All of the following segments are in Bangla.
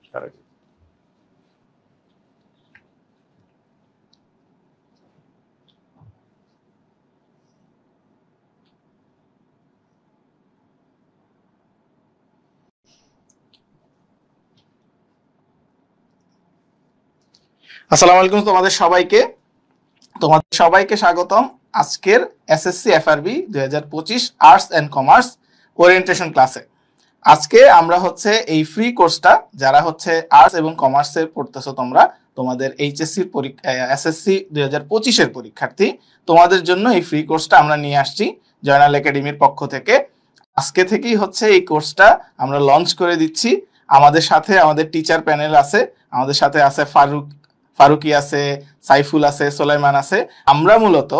আসসালামু আলাইকুম তোমাদের সবাইকে স্বাগতম আজকের SSC FRB 2025 arts and commerce orientation ক্লাসে। আজকে আমরা হচ্ছে এই ফ্রি কোর্সটা যারা হচ্ছে আর্টস এবং কমার্সে পড়তেছো তোমরা তোমাদের এইচএসসি পরীক্ষা এসএসসি 2025 এর পরীক্ষার্থী তোমাদের জন্য এই ফ্রি কোর্সটা আমরা নিয়ে আসছি জয়নাল একাডেমির পক্ষ থেকে। আজকে থেকেই হচ্ছে এই কোর্সটা আমরা লঞ্চ করে দিচ্ছি। আমাদের সাথে আমাদের টিচার প্যানেল আছে, আমাদের সাথে আছে ফারুকি আছে, সাইফুল আছে, সোলাইমান আছে। আমরা মূলত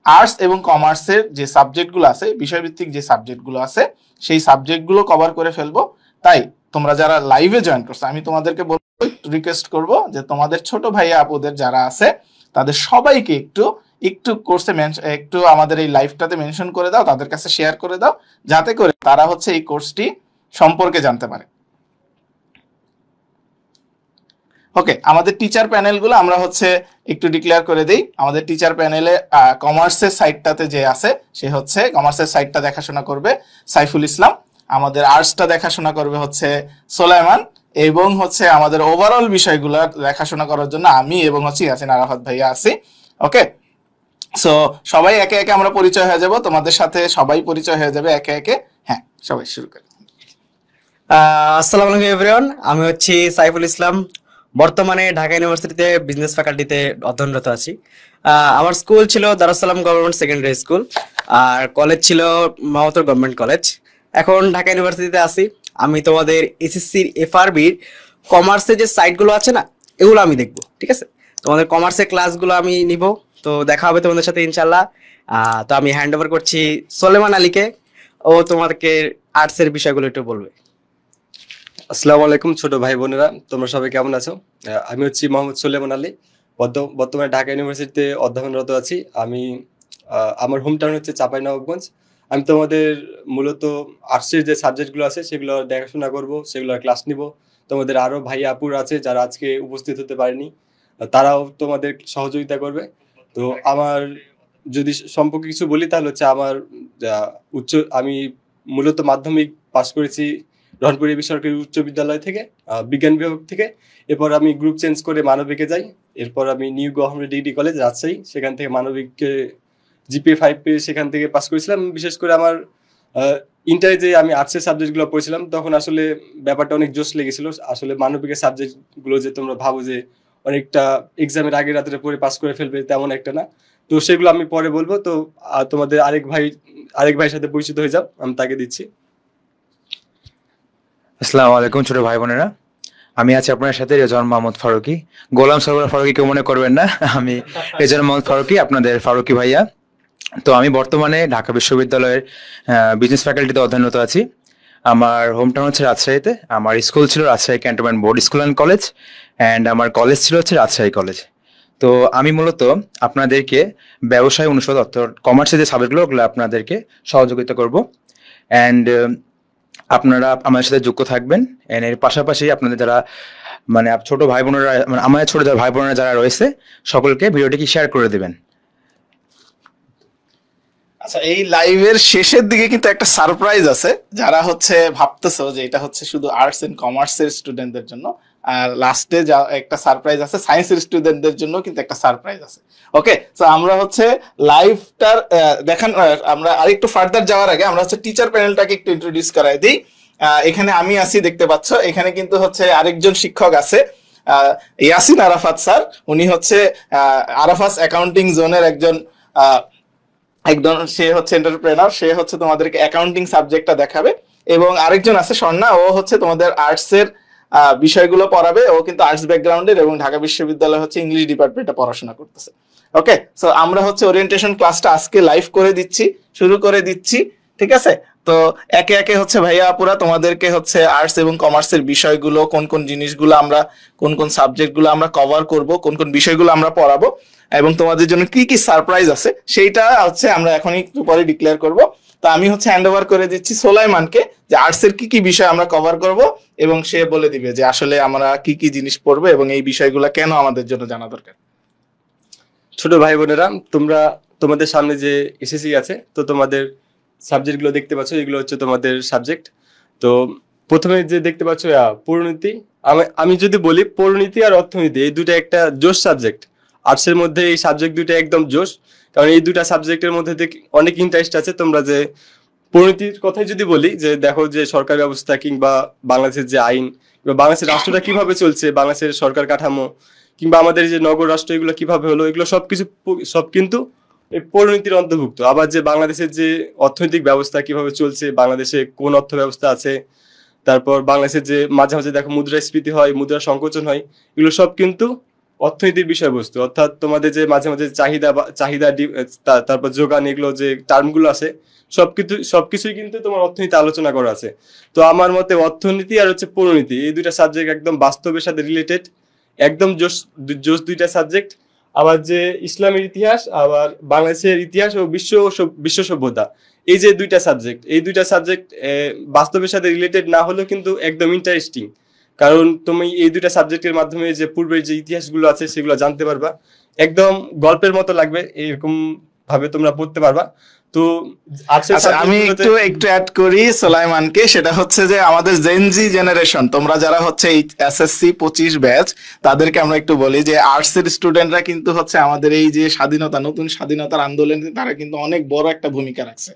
আর্টস এবং কমার্সের যে সাবজেক্টগুলো আছে, বিষয়ভিত্তিক যে সাবজেক্টগুলো আছে সেই সাবজেক্টগুলো কভার করে ফেলবো। তাই তোমরা যারা লাইভে জয়েন করছো আমি তোমাদেরকে বলবো, রিকোয়েস্ট করব যে তোমাদের ছোট ভাইয়া আপুদের যারা আছে তাদের সবাইকে একটু কোর্সে একটু আমাদের এই লাইভটাতে মেনশন করে দাও, তাদের কাছে শেয়ার করে দাও, যাতে করে তারা হচ্ছে এই কোর্সটি সম্পর্কে জানতে পারে। ওকে, আমাদের টিচার প্যানেলগুলো আমরা হচ্ছে একটু ডিক্লেয়ার করে দেই। আমাদের টিচার প্যানেলে কমার্সের সাইডটাতে যে আছে সে হচ্ছে কমার্সের সাইডটা দেখাশোনা করবে সাইফুল ইসলাম, আমাদের আর্টসটা দেখাশোনা করবে হচ্ছে সোলাইমান, এবং হচ্ছে আমাদের ওভারঅল বিষয়গুলো দেখাশোনা করার জন্য আমি এবং হচ্ছে ইয়াসিন আরাফাত ভাইয়া আছি। ওকে, সো সবাই একে একে আমরা পরিচয় হয়ে যাব, তোমাদের সাথে সবাই পরিচয় হয়ে যাবে একে একে। হ্যাঁ, সবাই শুরু করি। আসসালামু আলাইকুম এভরিওয়ান, আমি হচ্ছি সাইফুল ইসলাম। বর্তমানে ঢাকা ইউনিভার্সিটিতে বিজনেস ফ্যাকাল্টিতে অধ্যয়নরত আছি। আমার স্কুল ছিল Darus Salam government secondary school, আর কলেজ ছিল মাহমুদপুর গভর্নমেন্ট কলেজ। এখন ঢাকা ইউনিভার্সিটিতে আছি। আমি তোমাদের এসএসসির এফআরবির কমার্সের যে সাইটগুলো আছে না, এগুলো আমি দেখবো। ঠিক আছে, তোমাদের কমার্সের ক্লাসগুলো আমি নিব, তো দেখা হবে তোমাদের সাথে ইনশাল্লাহ। তো আমি হ্যান্ড ওভার করছি সোলেমান আলীকে, ও তোমাদেরকে আর্টসের বিষয়গুলো একটু বলবে। আসসালামু আলাইকুম ছোট ভাই বোনেরা, তোমরা সবাই কেমন আছো? আমি হচ্ছি মোহাম্মদ সুলেমান আলী, বর্তমানে ঢাকা ইউনিভার্সিটিতে অধ্যয়নরত আছি। আমার হোম টাউন হচ্ছে চাঁপাইনবাবগঞ্জ। আমি তোমাদের মূলত আর্টসের যে সাবজেক্টগুলো আছে সেগুলো দেখাশোনা করব, সেগুলোর ক্লাস নিব। তোমাদের আরও ভাই আপুর আছে যারা আজকে উপস্থিত হতে পারেনি, তারাও তোমাদের সহযোগিতা করবে। তো আমার যদি সম্পর্কে কিছু বলি তাহলে হচ্ছে আমার আমি মূলত মাধ্যমিক পাশ করেছি রহনপুর বেসরকারি উচ্চ বিদ্যালয় থেকে, বিজ্ঞান বিভাগ থেকে। এরপর আমি গ্রুপ চেঞ্জ করে মানবিকে যাই। এরপর আমি new government degree college Rajshahi, সেখান থেকে মানবিককে জিপিএ 5 পেয়ে সেখান থেকে পাস করেছিলাম। বিশেষ করে আমার ইন্টারে যে আমি আর্টসের সাবজেক্টগুলো পড়েছিলাম তখন আসলে ব্যাপারটা অনেক জোশ লেগেছিল। আসলে মানবিকের সাবজেক্টগুলো যে তোমরা ভাবো যে অনেকটা এক্সামের আগে রাত্রে পড়ে পাস করে ফেলবে, তেমন একটা না। তো সেগুলো আমি পরে বলবো। তো তোমাদের আরেক ভাইয়ের সাথে পরিচিত হয়ে যাও, আমি তাকে দিচ্ছি। আসসালামু আলাইকুম ছোট ভাই বোনেরা, আমি আছি আপনার সাথে রেজাউল মোহাম্মদ ফারুকি। গোলাম সরওয়ার ফারুকি কেউ মনে করবেন না, আমি রেজাউল মোহাম্মদ ফারুকি, আপনাদের ফারুকি ভাইয়া। তো আমি বর্তমানে ঢাকা বিশ্ববিদ্যালয়ের বিজনেস ফ্যাকাল্টিতে অধ্যয়নরত আছি। আমার হোম টাউন হচ্ছে রাজশাহীতে। আমার স্কুল ছিল Rajshahi cantonment board school and college, and আমার কলেজ ছিল হচ্ছে রাজশাহী কলেজ। তো আমি মূলত আপনাদেরকে ব্যবসায় অনুষদ অর্থাৎ কমার্সের যে সাবজেক্টগুলো ওগুলো আপনাদেরকে সহযোগিতা করব, অ্যান্ড আপনারা আমাদের সাথে যুক্ত থাকবেন। এর পাশাপাশি আপনাদের যারা মানে ছোট ভাই বোনেরা, মানে আমাদের ছোট ভাই বোনেরা যারা রয়েছে সকলকে ভিডিওটিকে শেয়ার করে দেবেন। আচ্ছা, এই লাইভের শেষের দিকে কিন্তু একটা সারপ্রাইজ আছে। যারা হচ্ছে ভাবতেছো যে এটা হচ্ছে শুধু আর্টস এন্ড কমার্সের স্টুডেন্টদের জন্য, আর লাস্টে যা একটা সারপ্রাইজ আছে সায়েন্সের স্টুডেন্টদের জন্য কিন্তু একটা সারপ্রাইজ আছে। ওকে, তো আমরা হচ্ছে লাইভটার আমরা আরেকটু ফার্দার যাওয়ার আগে আমরা হচ্ছে টিচার প্যানেলটাকে একটু ইন্ট্রোডিউস করাই দিই। এখানে আমি আছি, দেখতে পাচ্ছ। এখানে কিন্তু হচ্ছে আরেকজন শিক্ষক আছে, ইয়াসিন আরাফাত স্যার। উনি হচ্ছে আরাফাত অ্যাকাউন্টিং জোনের একজন সে হচ্ছে এন্টারপ্রেনার, সে হচ্ছে তোমাদেরকে অ্যাকাউন্টিং সাবজেক্টটা দেখাবে। এবং আরেকজন আছে স্বর্ণা, ও হচ্ছে তোমাদের আর্টসের বিষয়গুলো পড়াবে। ও কিন্তু আর্টস ব্যাকগ্রাউন্ডের এবং ঢাকা বিশ্ববিদ্যালয় হচ্ছে ইংলিশ ডিপার্টমেন্টে পড়াশোনা করতেছে। ওকে, সো আমরা হচ্ছে ওরিয়েন্টেশন ক্লাসটা আজকে লাইভ শুরু করে দিচ্ছি। ঠিক আছে, তো একে একে হচ্ছে ভাইয়া আপুরা তোমাদেরকে হচ্ছে আর্টস এবং কমার্সের বিষয়গুলো, কোন কোন জিনিসগুলো আমরা, কোন কোন সাবজেক্টগুলো আমরা কভার করব, কোন কোন বিষয়গুলো আমরা পড়াবো এবং তোমাদের জন্য কি কি সারপ্রাইজ আছে সেইটা হচ্ছে আমরা এখনই একটু পরে ডিক্লেয়ার করব। তো আমি হচ্ছে হ্যান্ড ওভার করে দিচ্ছি সোলাইমানকে যে আর্টসের কি কি বিষয় আমরা কভার করব, এবং সে বলে দিবে যে আসলে আমরা কি কি জিনিস পড়বো এবং এই বিষয়গুলো কেন আমাদের জন্য জানা দরকার। ছোট ভাই বোনেরা, তোমাদের সামনে যে এসএসসি আছে, তো তোমাদের সাবজেক্টগুলো দেখতে পাচ্ছ, এগুলো হচ্ছে তোমাদের সাবজেক্ট। তো প্রথমে যে দেখতে পাচ্ছ পরিণতি, আমি যদি বলি পরিণতি আর অর্থনীতি এই দুটো একটা জোশ সাবজেক্ট। আর্টসের মধ্যে এই সাবজেক্ট দুটো একদম জোশ, কারণ এই দুটা সাবজেক্টের মধ্যে অনেক ইন্টারেস্ট আছে। তোমরা যে পরিণতির কথাই যদি বলি, যে দেখো যে সরকার ব্যবস্থা কিংবা বাংলাদেশের যে আইন, কিংবা বাংলাদেশের রাষ্ট্রটা কিভাবে চলছে, বাংলাদেশের সরকার কাঠামো, কিংবা আমাদের যে নগর রাষ্ট্র এগুলো কিভাবে হলো, এগুলো সব কিন্তু এই পরিণতির অন্তর্ভুক্ত। আবার যে বাংলাদেশের যে অর্থনৈতিক ব্যবস্থা কিভাবে চলছে, বাংলাদেশে কোন অর্থ ব্যবস্থা আছে, তারপর বাংলাদেশের যে মাঝে মাঝে দেখো মুদ্রাস্ফীতি হয়, মুদ্রা সংকোচন হয়, এগুলো সব কিন্তু অর্থনীতির বিষয়বস্তু। অর্থাৎ তোমাদের যে মাঝে মাঝে চাহিদা তারপর যোগান, এগুলো যে টার্মগুলো আছে সবকিছুই কিন্তু তোমার অর্থনীতি আলোচনা করা আছে। তো আমার মতে অর্থনীতি আর হচ্ছে পরিণতি এই দুইটা সাবজেক্ট একদম বাস্তবের সাথে রিলেটেড, একদম জোশ দুইটা সাবজেক্ট। আবার যে ইসলামের ইতিহাস, আবার বাংলাদেশের ইতিহাস ও বিশ্ব সভ্যতা, এই যে দুইটা সাবজেক্ট বাস্তবের সাথে রিলেটেড না হলেও কিন্তু একদম ইন্টারেস্টিং। কারণ তুমি এই দুইটা সাবজেক্টের মাধ্যমে যে পূর্বের যে ইতিহাসগুলো আছে সেগুলো জানতে পারবা, একদম গল্পের মতো লাগবে, এরকম ভাবে তোমরা পড়তে পারবা। তো আমি একটু অ্যাড করি সোলাইমানকে, সেটা হচ্ছে যে আমাদের জেনজি জেনারেশন, তোমরা যারা হচ্ছে এই এসএসসি 25 ব্যাচ, তাদেরকে আমরা একটু বলি যে আর্টসের স্টুডেন্টরা কিন্তু হচ্ছে আমাদের এই যে নতুন স্বাধীনতার আন্দোলনে তারা কিন্তু অনেক বড় একটা ভূমিকা রাখছে।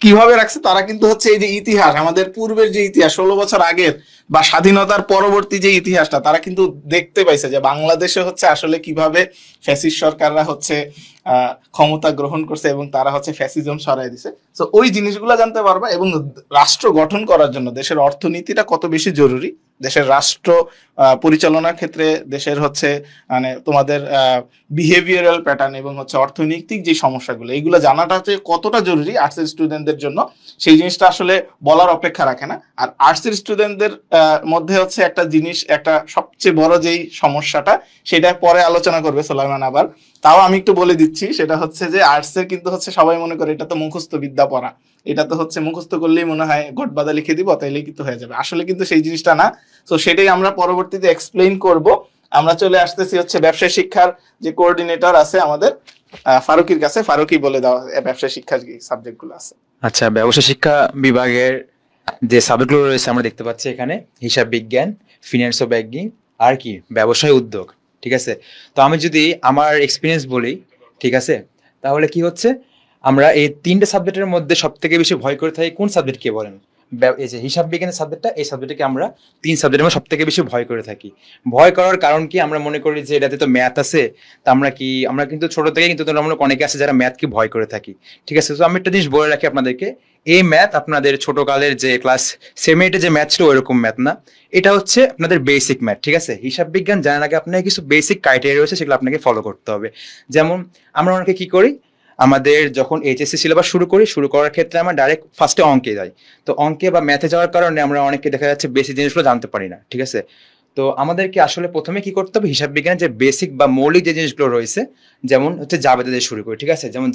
কিভাবে রাখছে? তারা কিন্তু হচ্ছে এই যে ইতিহাস, আমাদের পূর্বের যে ইতিহাস 16 বছর আগের বা স্বাধীনতার পরবর্তী যে ইতিহাসটা, তারা কিন্তু দেখতে পাইছে যে বাংলাদেশে হচ্ছে আসলে কিভাবে ফ্যাসিস্ট সরকাররা হচ্ছে ক্ষমতা গ্রহণ করছে এবং তারা হচ্ছে ফ্যাসিজম সরাই দিছে। তো ওই জিনিসগুলো জানতে পারবা, এবং রাষ্ট্র গঠন করার জন্য দেশের অর্থনীতিটা কত বেশি জরুরি, দেশের রাষ্ট্র পরিচালনার ক্ষেত্রে দেশের হচ্ছে মানে তোমাদের বিহেভিয়ারাল প্যাটার্ন এবং হচ্ছে অর্থনৈতিক যে সমস্যাগুলো, এইগুলো জানাটা হচ্ছে কতটা জরুরি আর্টসের স্টুডেন্টদের জন্য, সেই জিনিসটা আসলে বলার অপেক্ষা রাখে না। আর আর্টসের স্টুডেন্টদের মধ্যে হচ্ছে একটা জিনিস, একটা সবচেয়ে বড় যেই সমস্যাটা, সেটা পরে আলোচনা করবে সোলাইমান। আবার তাও আমি একটু বলে দিচ্ছি, সেটা হচ্ছে যে আর্টসের কিন্তু হচ্ছে সবাই মনে করে এটা তো মুখস্থ বিদ্যা পড়া, এটা তো হচ্ছে মুখস্থ করলেই মনে হয় গটবাদা লিখে দিব তাইলেই কিন্তু হয়ে যাবে। আসলে কিন্তু সেই জিনিসটা না। তো সেটাই আমরা পরবর্তীতে এক্সপ্লেইন করব। আমরা চলে আসতেছি হচ্ছে ব্যবসায় শিক্ষার যে কোঅর্ডিনেটর আছে আমাদের ফারুকির কাছে। ফারুকি বলে দাও ব্যবসায় শিক্ষার কি সাবজেক্টগুলো আছে। আচ্ছা, ব্যবসায় শিক্ষা বিভাগের যে সাবজেক্টগুলো রয়েছে আমরা দেখতে পাচ্ছি এখানে হিসাব বিজ্ঞান, ফিনান্স ও ব্যাংকিং, আর কি ব্যবসায় উদ্যোগ। ঠিক আছে, তো আমি যদি আমার এক্সপিরিয়েন্স বলি, ঠিক আছে, তাহলে কি হচ্ছে, আমরা এই তিনটে সাবজেক্টের মধ্যে সব থেকে বেশি ভয় করে থাকি কোন সাবজেক্টকে বলেন? এই যে হিসাব বিজ্ঞানের সাবজেক্টটা, এই সাবজেক্টকে আমরা 3 সাবজেক্টের মধ্যে সব থেকে বেশি ভয় করে থাকি। ভয় করার কারণ কি? আমরা মনে করি যে এটাতে তো ম্যাথ আছে, তা আমরা কিন্তু ছোট থেকে কিন্তু আমরা অনেকে আছে যারা ম্যাথকে ভয় করে থাকি। ঠিক আছে, তো আমি একটা জিনিস বলে রাখি আপনাদেরকে, এই ম্যাথ আপনাদের ছোটকালের যে ক্লাস 7 8 যে ম্যাথ ছিল ওইরকম ম্যাথ না, এটা হচ্ছে আপনাদের বেসিক ম্যাথ। ঠিক আছে, হিসাব বিজ্ঞান জানার আগে আপনাকে কিছু বেসিক ক্রাইটেরিয়া রয়েছে, সেগুলো আপনাকে ফলো করতে হবে। যেমন আমরা অনেকে কি করি, আমাদের যখন এইচএসসি সিলেবাস শুরু করার ক্ষেত্রে আমরা ডাইরেক্ট ফার্স্টে অঙ্কে যাই। তো অঙ্কে বা ম্যাথে যাওয়ার কারণে আমরা অনেকে দেখা যাচ্ছে বেসিক জিনিসগুলো জানতে পারি না। ঠিক আছে, তো আমাদেরকে আসলে প্রথমে কি করতে হবে, হিসাব বিজ্ঞানের যে বেসিক বা মৌলিক যে জিনিসগুলো রয়েছে, যেমন হচ্ছে জাবেদা দিয়ে শুরু করি। ঠিক আছে, যেমন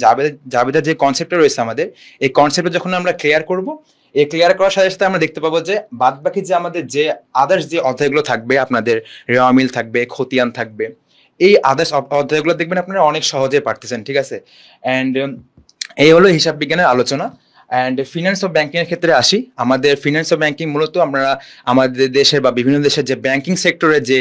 জাবেদার যে কনসেপ্টটা রয়েছে আমাদের, এই কনসেপ্টটা যখন আমরা ক্লিয়ার করব, এই ক্লিয়ার করার সাথে সাথে আমরা দেখতে পাবো যে বাদ বাকি যে আমাদের যে আদার্স যে অধ্যায়গুলো থাকবে, আপনাদের রেওয়া মিল থাকবে, খতিয়ান থাকবে, এই আদার্স অধ্যায়গুলো দেখবেন আপনারা অনেক সহজে পারতেছেন। ঠিক আছে, অ্যান্ড এই হলো হিসাব বিজ্ঞানের আলোচনা। অ্যান্ড ফিনান্স ও ব্যাংকিং এর ক্ষেত্রে আসি। আমাদের ফিনান্স ও ব্যাংকিং মূলত আমরা আমাদের দেশের বা বিভিন্ন দেশের যে ব্যাংকিং সেক্টরে যে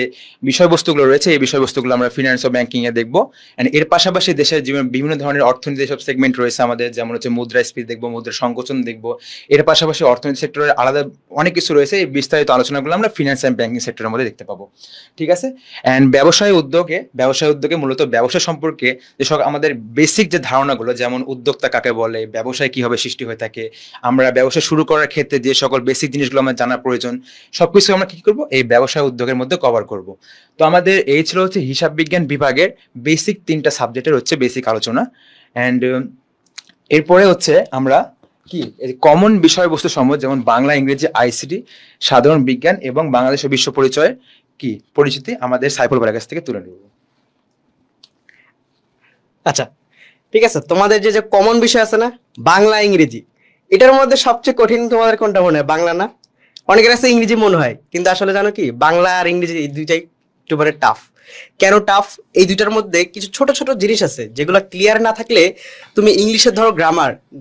বিষয়বস্তুগুলো রয়েছে, এই বিষয়বস্তুগুলো আমরা ফিনান্স ও ব্যাংকিং এ দেখবো। অ্যান্ড এর পাশাপাশি দেশের বিভিন্ন ধরনের অর্থনীতি যেসব সেগমেন্ট রয়েছে আমাদের, যেমন হচ্ছে মুদ্রাস্ফীতি দেখবো, মুদ্রা সংকোচন দেখবো। এর পাশাপাশি অর্থনীতি সেক্টরের আলাদা অনেক কিছু রয়েছে, এই বিস্তারিত আলোচনাগুলো আমরা ফিনান্স অ্যান্ড ব্যাংকিং সেক্টরের মধ্যে দেখতে পাবো। ঠিক আছে, অ্যান্ড ব্যবসায় উদ্যোগে মূলত ব্যবসা সম্পর্কে যেসব আমাদের বেসিক যে ধারণাগুলো, যেমন উদ্যোক্তা কাকে বলে, ব্যবসায় কিভাবে সৃষ্টি হয়ে থাকে, আমরা ব্যবসা শুরু করার ক্ষেত্রে যে সকল বেসিক জিনিসগুলো আমার জানা প্রয়োজন, সবকিছু আমরা কি করব, এই ব্যবসায় উদ্যোগের মধ্যে কভার করব। তো আমাদের এই ছিল হচ্ছে হিসাব বিজ্ঞান বিভাগের বেসিক 3টা সাবজেক্টের হচ্ছে বেসিক আলোচনা। অ্যান্ড এরপরে হচ্ছে আমরা কি কমন বিষয়বস্তু সমূহ, যেমন বাংলা, ইংরেজি, আইসিটি, সাধারণ বিজ্ঞান এবং বাংলাদেশ ও বিশ্ব পরিচয়ের কি পরিচিতি আমাদের সাইফুল ভাইয়ের কাছ থেকে তুলে নেব। আচ্ছা, ঠিক আছে, তোমাদের যে কমন বিষয় আছে না, বাংলা ইংরেজি, এটার মধ্যে সবচেয়ে কঠিন তোমাদের কোনটা মনে হয়? বাংলা না? অনেকের কাছে ইংরেজি মনে হয়, কিন্তু আসলে জানো কি, বাংলা আর ইংরেজি এই দুইটাই একটু টাফ। কেন টাফ? এই দুইটার মধ্যে কিছু ছোট ছোট জিনিস আছে যেগুলো ক্লিয়ার না থাকলে তুমি ইংলিশের ধরো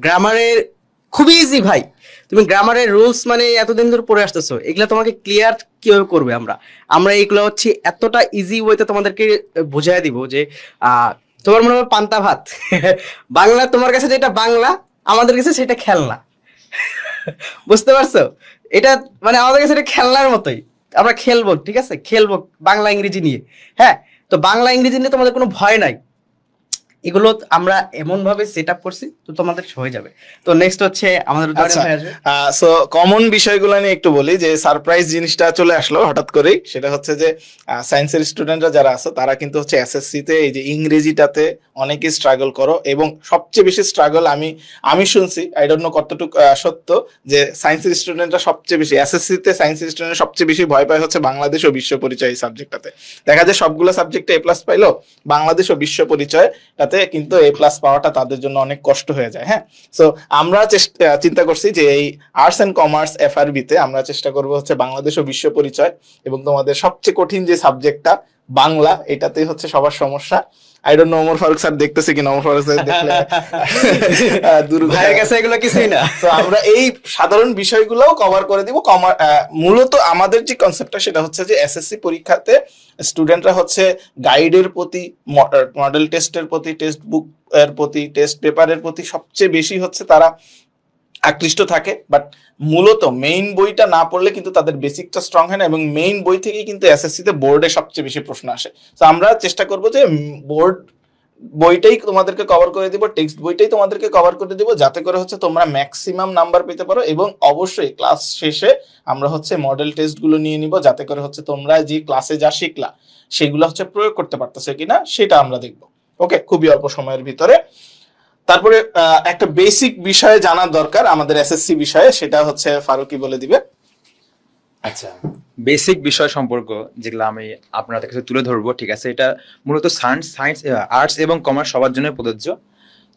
গ্রামারের খুবই ইজি ভাই। তুমি গ্রামারের রুলস মানে এতদিন ধরে পড়ে আসতেছো, এগুলো তোমাকে ক্লিয়ার কিভাবে করবে? আমরা এগুলো হচ্ছে এতটা ইজি ওয়েতে তোমাদেরকে বুঝাই দিব যে তোমার মনে হবে পান্তা ভাত বাংলা তোমার কাছে যেটা বাংলা, আমাদের কাছে সেটা খেলনা। বুঝতে পারছো? এটা মানে আমাদের কাছে এটা খেলনার মতোই। আমরা খেলবো, ঠিক আছে, খেলবো বাংলা ইংরেজি নিয়ে। হ্যাঁ, তো বাংলা ইংরেজি নিয়ে তোমাদের কোনো ভয় নাই, এগুলো আমরা এমন ভাবে সেট আপ করছি তো তোমাদের হয়ে যাবে। তো নেক্সট হচ্ছে আমাদের সো কমন বিষয়গুলো নিয়ে একটু বলি, যে সারপ্রাইজ জিনিসটা চলে আসলো হঠাৎ করেই। সেটা হচ্ছে যে সায়েন্সের স্টুডেন্টরা যারা আছে তারা কিন্তু হচ্ছে এসএসসি তে এই যে ইংরেজিটাতে অনেকে স্ট্রাগল করো, এবং সবচেয়ে বেশি স্ট্রাগল আমি শুনছি, আই ডোন্ট নো কতটুকু সত্য, যে সায়েন্সের স্টুডেন্টরা সবচেয়ে বেশি এসএসসি তে সায়েন্সের স্টুডেন্ট সবচেয়ে বেশি ভয় পায় হচ্ছে বাংলাদেশ ও বিশ্ব পরিচয় এই সাবজেক্টটাতে। দেখা যায় সবগুলো সাবজেক্টে A+ পাইলো, বাংলাদেশ ও বিশ্ব পরিচয় কিন্তু A+ পাওয়াটা তাদের জন্য অনেক কষ্ট হয়ে যায়। হ্যাঁ, সো আমরা চিন্তা করছি যে এই আর্টস এন্ড কমার্স FRB তে আমরা চেষ্টা করবো হচ্ছে বাংলাদেশ ও বিশ্ব পরিচয়, এবং তোমাদের সবচেয়ে কঠিন যে সাবজেক্টটা বাংলা, এটাতেই হচ্ছে সবার সমস্যা। I don't know Omar Faruk sir দেখতেছে কিনা, ওমর ফারুক স্যার দেখলে ভাইয়ের কাছে এগুলো কিছুই না। তো আমরা এই সাধারণ বিষয়গুলোও কভার করে দিব। মূলত আমাদের যে কনসেপ্টটা সেটা হচ্ছে যে এসএসসি পরীক্ষাতে স্টুডেন্টরা হচ্ছে গাইডের প্রতি, মডেল টেস্টের প্রতি, টেক্সট বুক এর প্রতি, টেস্ট পেপারের প্রতি সবচেয়ে বেশি হচ্ছে তারা আকৃষ্ট থাকে। বাট মূলত মেইন বইটা না পড়লে কিন্তু তাদের বেসিকটা স্ট্রং হয় না, এবং মেইন বই থেকেই কিন্তু এসএসসি তে বোর্ডে সবচেয়ে বেশি প্রশ্ন আসে। তো আমরা চেষ্টা করব যে বোর্ড বইটাই তোমাদেরকে কভার করে দিব, টেক্সট বইটাই তোমাদেরকে কভার করে দিব, যাতে করে হচ্ছে তোমরা ম্যাক্সিমাম নাম্বার পেতে পারো। এবং অবশ্যই ক্লাস শেষে আমরা হচ্ছে মডেল টেস্ট গুলো নিয়ে নিব, যাতে করে হচ্ছে তোমরা যে ক্লাসে যা শিখলা সেগুলো হচ্ছে প্রয়োগ করতে পারতেছে কিনা সেটা আমরা দেখব। ওকে, খুবই অল্প সময়ের ভিতরে। তারপরে একটা বেসিক বিষয়ে জানার দরকার আমাদের এসএসসি বিষয়ে, সেটা হচ্ছে ফারুকি বলে দিবে। আচ্ছা, বেসিক বিষয় সম্পর্ক যেগুলো আমি আপনাদের কাছে তুলে ধরবো, ঠিক আছে? এটা মূলত সায়েন্স, আর্টস এবং কমার্স সবার জন্য প্রযোজ্য।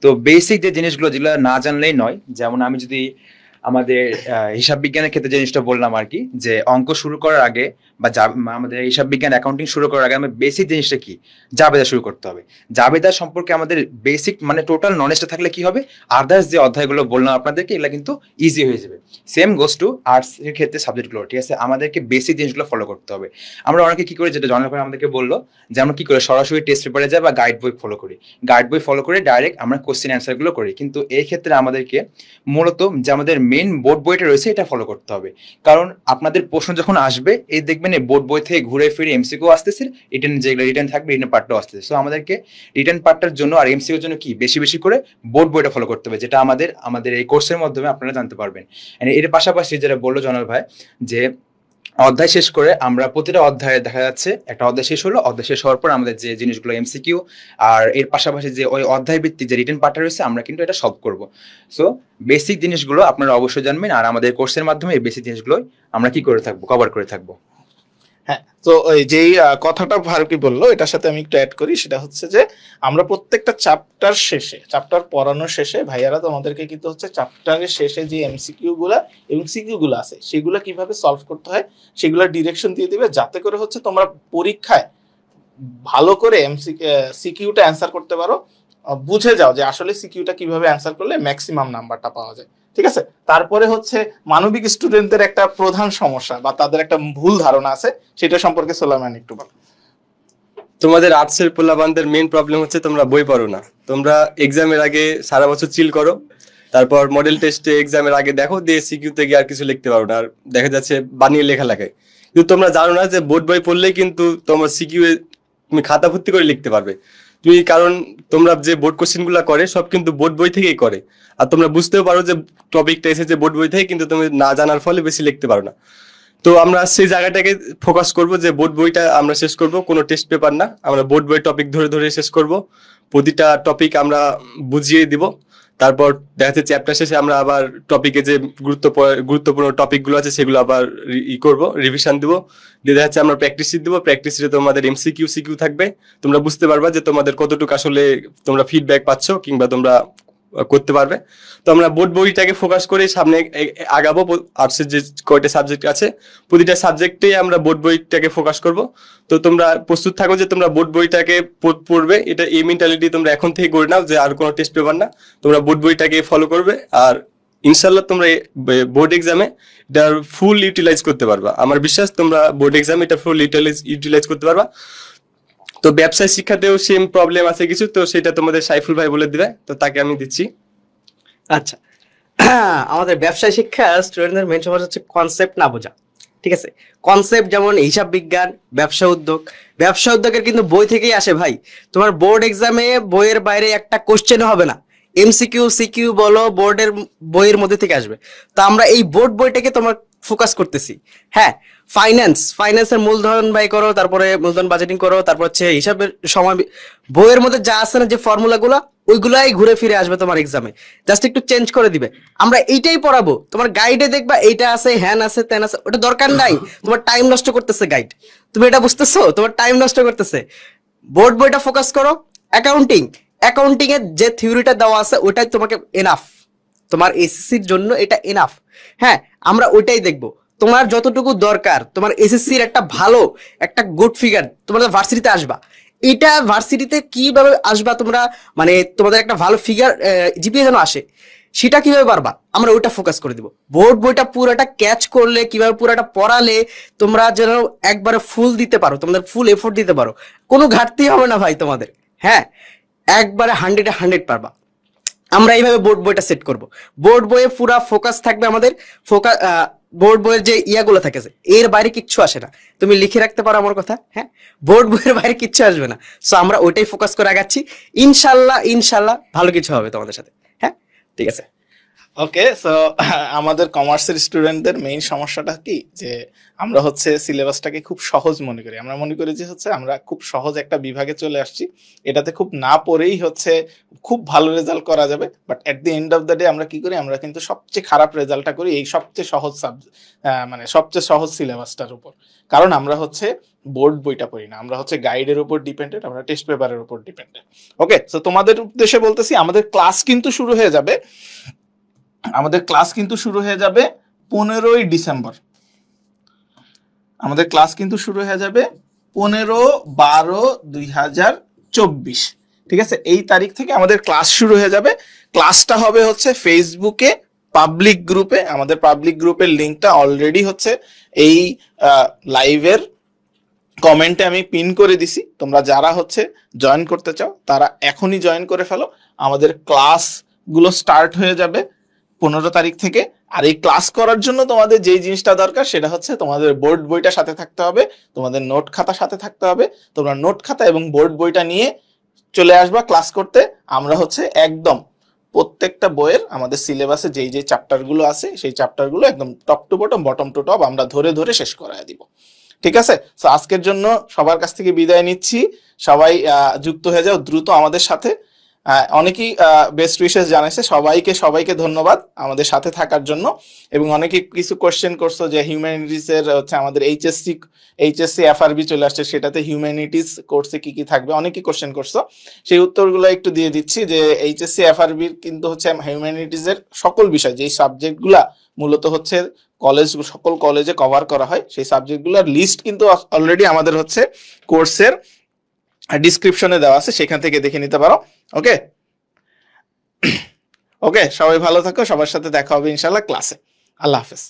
তো বেসিক যে জিনিসগুলো যেগুলো না জানলেই নয়, যেমন আমি যদি আমাদের হিসাব বিজ্ঞানের ক্ষেত্রে যে জিনিসটা বললাম আর কি, যে অঙ্ক শুরু করার আগে বা আমাদের হিসাব বিজ্ঞান অ্যাকাউন্টিং শুরু করার আগে আমাদের বেসিক জিনিসটা কি, জাবেদা শুরু করতে হবে। জাবেদা সম্পর্কে আমাদের বেসিক মানে টোটাল নলেজটা থাকলে কি হবে, আদার্স যে অধ্যায়গুলো বললাম আপনাদেরকে এগুলো কিন্তু ইজি হয়ে যাবে। সেম গোস টু আর্টস এর ক্ষেত্রে সাবজেক্টগুলো, ঠিক আছে? আমাদেরকে বেসিক জিনিসগুলো ফলো করতে হবে। আমরা অনেকে কি করি, যেটা জনের পরে আমাদেরকে বললো, যে আমরা কি করে সরাসরি টেস্ট পেপারে যাই বা গাইড বই ফলো করি, গাইড বই ফলো করে ডাইরেক্ট আমরা কোশ্চেন অ্যান্সারগুলো করি। কিন্তু এই ক্ষেত্রে আমাদেরকে মূলত যে আমাদের মেন বোর্ড বইটা রয়েছে এটা ফলো করতে হবে। কারণ আপনাদের প্রশ্ন যখন আসবে, এই দেখবেন এই বোর্ড বই থেকে ঘুরে ফিরে এমসিকিউ আসতেছে, রিটেন যেগুলো রিটেন থাকবে রিটেন পার্টটাও আসতেছে। সো আমাদেরকে রিটেন পার্টটার জন্য আর এমসিকিউর জন্য কি বেশি বেশি করে বোর্ড বইটা ফলো করতে হবে, যেটা আমাদের এই কোর্সের মাধ্যমে আপনারা জানতে পারবেন। এর পাশাপাশি যেটা বললো জনাল ভাই, যে অধ্যায় শেষ করে আমরা প্রতিটা অধ্যায়ে দেখা যাচ্ছে একটা অধ্যায় শেষ হলো, অধ্যায় শেষ হওয়ার পর আমাদের যে জিনিসগুলো এমসিকিউ আর এর পাশাপাশি যে ওই অধ্যায় ভিত্তিক যে রিটেন পার্টটা রয়েছে আমরা কিন্তু এটা সলভ করব। সো বেসিক জিনিসগুলো আপনারা অবশ্যই জানবেন, আর আমাদের কোর্সের মাধ্যমে এই বেসিক জিনিসগুলো আমরা কি করে থাকবো, কভার করে থাকবো। হ্যাঁ, তো ওই যেই কথাটা ফারুকি বললো এটার সাথে আমি একটু অ্যাড করি, সেটা হচ্ছে যে আমরা প্রত্যেকটা চ্যাপ্টার পড়ানোর শেষে ভাইয়ারা তোমাদেরকে কিন্তু হচ্ছে চ্যাপ্টারের শেষে যে এমসিকিউ গুলা এবং সিকিউ গুলো আছে সেগুলো কিভাবে সলভ করতে হয় সেগুলো ডিরেকশন দিয়ে দিবে, যাতে করে হচ্ছে তোমরা পরীক্ষায় ভালো করে সিকিউটা অ্যান্সার করতে পারো, বুঝে যাও যে আসলে সিকিউটা কিভাবে অ্যান্সার করলে ম্যাক্সিমাম নাম্বারটা পাওয়া যায়। ঠিক আছে, তারপরে হচ্ছে মানবিক স্টুডেন্টদের একটা প্রধান সমস্যা বা তাদের একটা ভুল ধারণা আছে, সেটা সম্পর্কে সোলাইমান একটু বল। তোমাদের আর্টসের পোলাপানদের মেইন প্রবলেম হচ্ছে তোমরা বই পড়ো না। তোমরা এক্সামের আগে সারা বছর চিল করো, তারপর মডেল টেস্টে এক্সামের আগে দেখো, দিয়ে সিকিউতে গিয়ে আর কিছু লিখতে পারো না, আর দেখা যাচ্ছে বানিয়ে লেখা লেখায়। কিন্তু তোমরা জানো না যে বোর্ড বই পড়লেই কিন্তু তোমার সিকিউ তুমি খাতা ভর্তি করে লিখতে পারবে তুমি, কারণ তোমরা যে বোর্ড কোশ্চেন গুলা করে সব কিন্তু বোর্ড বই থেকেই করে। আর তোমরা বুঝতেও পারো যে টপিকটা এসেছে বোর্ড বই থেকে, কিন্তু তুমি না জানার ফলে বেশি লিখতে পারো না। তো আমরা সেই জায়গাটাকে ফোকাস করব যে বোর্ড বইটা আমরা শেষ করব, কোনো টেস্ট পেপার না, আমরা বোর্ড বই টপিক ধরে ধরে শেষ করব, প্রতিটা টপিক আমরা বুঝিয়ে দিব। তারপর দেখা যাচ্ছে চ্যাপ্টার শেষে আমরা আবার টপিকে যে গুরুত্বপূর্ণ টপিকগুলো আছে সেগুলো আবার রিভিশন দিব, দিয়ে দেখা যাচ্ছে আমরা প্র্যাকটিস শিট দিব। প্র্যাকটিস শিটে তোমাদের সিকিউ থাকবে, তোমরা বুঝতে পারবা যে তোমাদের কতটুকু আসলে তোমরা ফিডব্যাক পাচ্ছ, কিংবা তোমরা করতে পারবে। তো আমরা বোর্ড বইটাকে ফোকাস করে সামনে আগাবো। আর্টসের যে কয়টা সাবজেক্ট আছে প্রতিটা সাবজেক্টে আমরা বোর্ড বইটাকে ফোকাস করব। তো তোমরা প্রস্তুত থাকো যে তোমরা বোর্ড বইটাকে পড়বে, এটা এই মেন্টালিটি তোমরা এখন থেকে করে নাও যে আর কোনো টেস্ট পেপার না, তোমরা বোর্ড বইটাকে ফলো করবে। আর ইনশাল্লাহ তোমরা বোর্ড এক্সামে এটার ফুল ইউটিলাইজ করতে পারবা। আমার বিশ্বাস তোমরা বোর্ড এক্সামে এটা ফুল ইউটিলাইজ করতে পারবা। তো ব্যবসায় শিক্ষাতেও সেম প্রবলেম আছে কিছু, তো সেটা তোমাদের সাইফুল ভাই বলে দিবে, তো তাকে আমি দিচ্ছি। আচ্ছা, আমাদের ব্যবসায় শিক্ষা স্টুডেন্টদের মেন সমস্যা হচ্ছে কনসেপ্ট না বোঝা। ঠিক আছে, কনসেপ্ট যেমন হিসাব বিজ্ঞান, ব্যবসা উদ্যোগের কিন্তু বই থেকেই আসে ভাই। তোমার বোর্ড এক্সামে বইয়ের বাইরে একটা কোশ্চেন হবে না, এমসিকিউ সিকিউ বলো বোর্ডের বইয়ের মধ্যে থেকে আসবে। তো আমরা এই বোর্ড বইটাকে তোমার ফোকাস করতেছি। হ্যাঁ, ফাইন্যান্সের মূলধন ব্যয় করো, তারপরে মূলধন বাজেটিং করো, তারপর হচ্ছে হিসাবের সময় বইয়ের মধ্যে যা আছে না যে ফর্মুলাগুলো ওইগুলাই ঘুরে ফিরে আসবে তোমার এক্সামে, জাস্ট একটু চেঞ্জ করে দিবে। আমরা এইটাই পড়াবো, তোমার গাইডে দেখবা এইটা আছে, হ্যান আছে, তেন আছে, ওটা দরকার নাই। তোমার টাইম নষ্ট করতেছে গাইড, তুমি এটা বুঝতেছো? তোমার টাইম নষ্ট করতেছে। বোর্ড বইটা ফোকাস করো। অ্যাকাউন্টিং এর যে থিওরিটা দেওয়া আছে ওটাই তোমাকে এনাফ, তোমার এসএসসির জন্য এটা এনাফ। হ্যাঁ, আমরা ওইটাই দেখবো। তোমার যতটুকু দরকার তোমার এসএসসির একটা গুড ফিগার তোমরা ভার্সিটিতে আসবা, এটা ভার্সিটিতে কিভাবে আসবা তোমরা, মানে তোমাদের একটা ভালো ফিগার জিপিএ যেন আসে, সেটা কিভাবে পারবা আমরা ওইটা ফোকাস করে দিব। বোর্ড বইটা পুরোটা ক্যাচ করলে, কিভাবে পুরোটা পড়ালে তোমরা যেন একবারে ফুল দিতে পারো, তোমাদের ফুল এফোর্ট দিতে পারো, কোনো ঘাটতি হবে না ভাই তোমাদের। হ্যাঁ, একবারে 100 পারবা। আমরা এইভাবে বোর্ড বইটা সেট করব। বোর্ড বইয়ে পুরা ফোকাস থাকবে আমাদের। বোর্ড বইয়ের যে ইয়াগুলো থাকে এর বাইরে কিচ্ছু আসে না, তুমি লিখে রাখতে পারো আমার কথা। হ্যাঁ, বোর্ড বইয়ের বাইরে কিচ্ছু আসবে না। সো আমরা ওইটাই ফোকাস করে আগাচ্ছি। ইনশাল্লাহ ভালো কিছু হবে তোমাদের সাথে। হ্যাঁ, ঠিক আছে। ওকে, সো আমাদের কমার্সের স্টুডেন্টদের মেইন সমস্যাটা কি, যে আমরা হচ্ছে সিলেবাসটাকে খুব সহজ মনে করি। আমরা মনে করি যে হচ্ছে আমরা খুব সহজ একটা বিভাগে চলে আসছি, এটাতে খুব না পড়েই হচ্ছে খুব ভালো রেজাল্ট করা যাবে। But at the end of the day আমরা কি করি, আমরা কিন্তু সবচেয়ে খারাপ রেজাল্টটা করি এই সবচেয়ে সহজ সিলেবাসটার উপর। কারণ আমরা হচ্ছে বোর্ড বইটা পড়ি না, আমরা হচ্ছে গাইডের উপর ডিপেন্ডেন্ট, আমরা টেস্ট পেপারের উপর ডিপেন্ডেন্ট। ওকে, সো তোমাদের উদ্দেশ্যে বলতেছি আমাদের ক্লাস কিন্তু শুরু হয়ে যাবে 15ই ডিসেম্বর। আমাদের ক্লাস কিন্তু শুরু হয়ে যাবে 15/12/2024। ঠিক আছে, এই তারিখ থেকে আমাদের ক্লাস শুরু হয়ে যাবে। ক্লাসটা হবে হচ্ছে ফেসবুকে পাবলিক গ্রুপে। আমাদের পাবলিক গ্রুপের লিঙ্কটা অলরেডি হচ্ছে এই লাইভের কমেন্টে আমি পিন করে দিছি। তোমরা যারা হচ্ছে জয়েন করতে চাও তারা এখনই জয়েন করে ফেলো। আমাদের ক্লাসগুলো স্টার্ট হয়ে যাবে 15 তারিখ থেকে। আর এই ক্লাস করার জন্য তোমাদের যেই জিনিসটা দরকার সেটা হচ্ছে তোমাদের বোর্ড বইটা সাথে থাকতে হবে, তোমাদের নোট খাতা সাথে থাকতে হবে। তোমরা নোট খাতা এবং বোর্ড বইটা নিয়ে চলে আসবা ক্লাস করতে। আমরা হচ্ছে একদম প্রত্যেকটা বইয়ের আমাদের সিলেবাসে যেই যেই চ্যাপ্টারগুলো আছে সেই চ্যাপ্টারগুলো একদম top to bottom to top আমরা ধরে ধরে শেষ করায় দিব। ঠিক আছে, তো আজকের জন্য সবার কাছ থেকে বিদায় নিচ্ছি। সবাই যুক্ত হয়ে যাও দ্রুত আমাদের সাথে। অনেকেই বেস্ট উইশেস জানাইছে, সবাইকে ধন্যবাদ আমাদের সাথে থাকার জন্য। এবং অনেকে কিছু কোশ্চেন করছো যে হিউম্যানিটিস এর হচ্ছে আমাদের এইচএসসি এফআরবি চলে আসছে, সেটাতে হিউম্যানিটিস কোর্সে কি কি থাকবে, অনেকেই কোশ্চেন করছো। সেই উত্তরগুলো একটু দিয়ে দিচ্ছি যে এইচএসসি এফআরবির কিন্তু হচ্ছে হিউম্যানিটিস এর সকল বিষয়, যেই সাবজেক্টগুলা মূলত হচ্ছে সকল কলেজে কভার করা হয়, সেই সাবজেক্টগুলোর লিস্ট কিন্তু অলরেডি আমাদের হচ্ছে কোর্সের ডিসক্রিপশনে দেওয়া আছে, সেখান থেকে দেখে নিতে পারো। ওকে, সবাই ভালো থাকো, সবার সাথে দেখা হবে ইনশাআল্লাহ ক্লাসে। আল্লাহ হাফেজ।